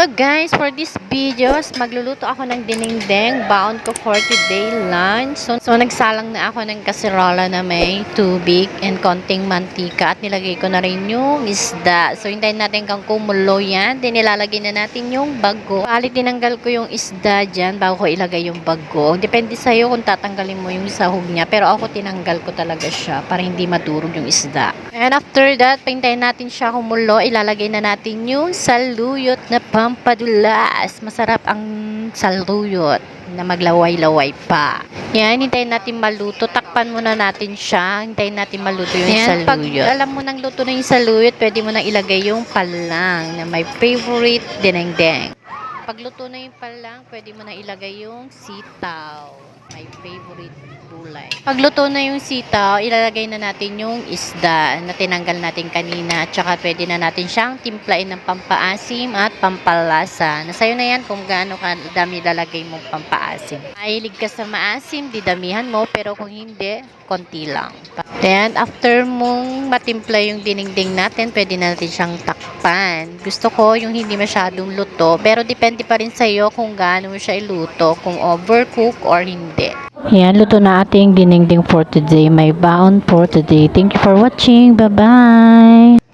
Hello guys, for this videos, magluluto ako ng dinengdeng, baon ko for today lunch. So nagsalang na ako ng kaserola na may tubig and konting mantika at nilagay ko na rin yung isda. So hintayin natin kang kumulo yan, then nilalagay na natin yung bago. Bali tinanggal ko yung isda dyan bago ko ilagay yung bago. Depende sa'yo kung tatanggalin mo yung sahog niya, pero ako tinanggal ko talaga siya para hindi madurog yung isda. And after that, pahintayin natin siya kumulo, ilalagay na natin yung saluyot na pampadulas. Masarap ang saluyot na maglaway-laway pa. Yan, hintayin natin maluto. Takpan muna natin siya. Hintayin natin maluto yung saluyot. Pag alam mo nang luto na yung saluyot, pwede mo nang ilagay yung palang na my favorite dinengdeng. Pag luto na yung palang, pwede mo nang ilagay yung sitaw. My favorite gulay. Pag luto na yung sitaw, ilalagay na natin yung isda na tinanggal natin kanina. At saka pwede na natin siyang timplain ng pampaasim at pampalasa. Nasa'yo na yan kung gaano dami lalagay mong pampaasim. Mahilig ka sa maasim, didamihan mo. Pero kung hindi, konti lang. Then, after mong matimpla yung dinengdeng natin, pwede na natin siyang takpan. Gusto ko yung hindi masyadong luto. Pero depende pa rin sa'yo kung gaano mo siya iluto. Kung overcook or hindi. Yan, luto na ating dinengdeng for today. May baon for today. Thank you for watching. Bye-bye!